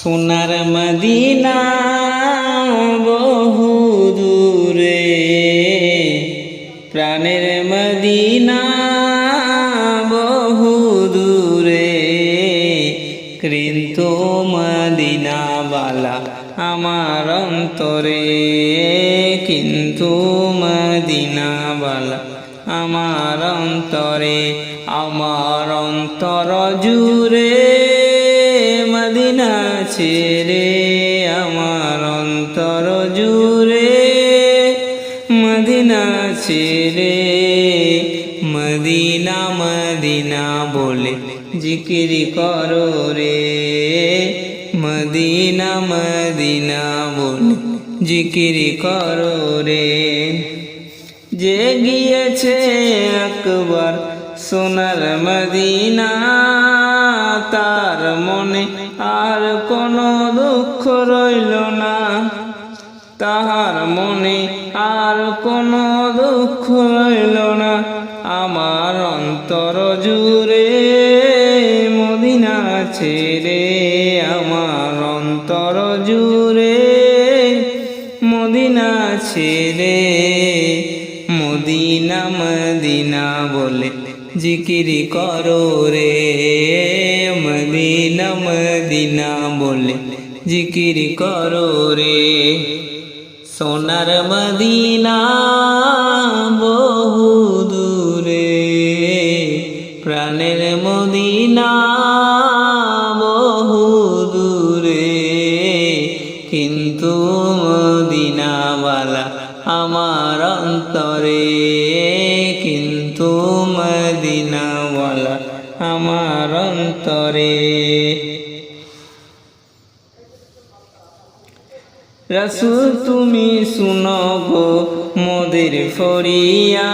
সোনার মদিনা বহু দূরে, প্রাণের মদিনা বহু দূরে, কিন্তু মদিনাওয়ালা আমার অন্তরে, কিন্তু মদিনাওয়ালা আমার অন্তরে। আমার অন্তর জুড়ে মদিনা ছেড়ে, আমার অন্তর জুড়ে মদিনা ছেড়ে, মদিনা মদিনা বলে জিকির করো রে, মদিনা মদিনা বলে জিকির করো রে। যে গিয়েছে একবার সোনার মদিনা, তার মনে আর কোনো দুঃখ রইল না, তাহার মনে আর কোনো দুঃখ রইল না। আমার অন্তর জুড়ে মদিনা ছেড়ে, আমার অন্তর জুড়ে মদিনা ছেড়ে, মদিনা মদিনা বলে জিকির করো রে, মদিনা মদিনা বলে জিকির করো রে। সোনার মদিনা বহু দূরে, প্রাণের মদিনা বহু দূরে, কিন্তু মদিনাওয়ালা আমার অন্তরে, কিন্তু মদিনাওয়ালা আমার অন্তরে। রাসূল তুমি শুনো গো মোদের ফরিয়া,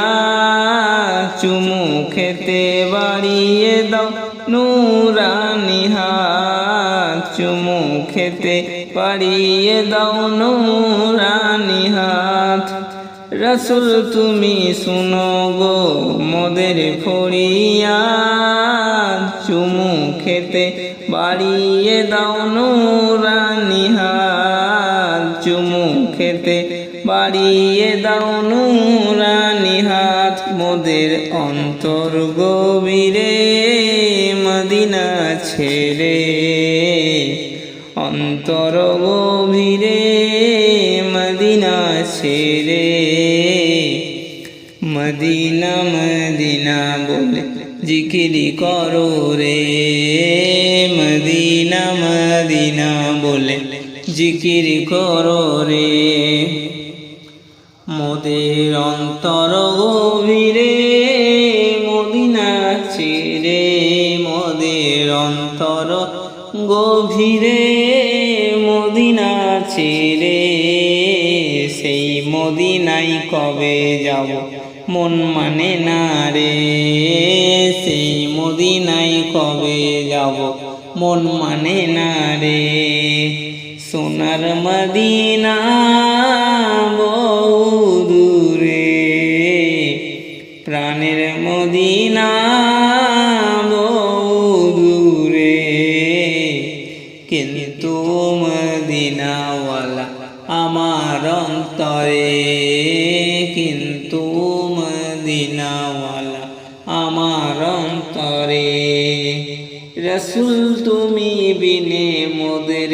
চুমু খেতে বাড়িয়ে দাও নূরানি হাত, চুমু খেতে বাড়িয়ে দাও নূরানি হাত। রাসূল তুমি শুনো গো মোদের ফরিয়া, চুমু খেতে বাড়িয়ে দাও নূরানি হাত, চুমু খেতে বাড়িয়ে দাও নূরানি হাত। মোদের অন্তর গভীরে মদিনা ছেড়ে, অন্তর গভীরে মদিনা ছেড়ে, মদিনা মদিনা বলে জিকির করো রে, মদিনা মদিনা বলে জিকির করো রে। মোদের অন্তর গভীরে মদিনা ছেড়ে, মোদের অন্তর গভীরে মদিনা ছেড়ে, সেই মদিনাই কবে যাব মন মানে না রে, সেই মদিনাই কবে যাব মন মানে না রে। সোনার মদিনা বহু দূরে, প্রাণের মদিনা বহু দূরে, কিন্তু মদিনাওয়ালা আমার অন্তরে, কিন্তু মদিনাওয়ালা আমার অন্তরে। রাসূল তুমি বিনে মোদের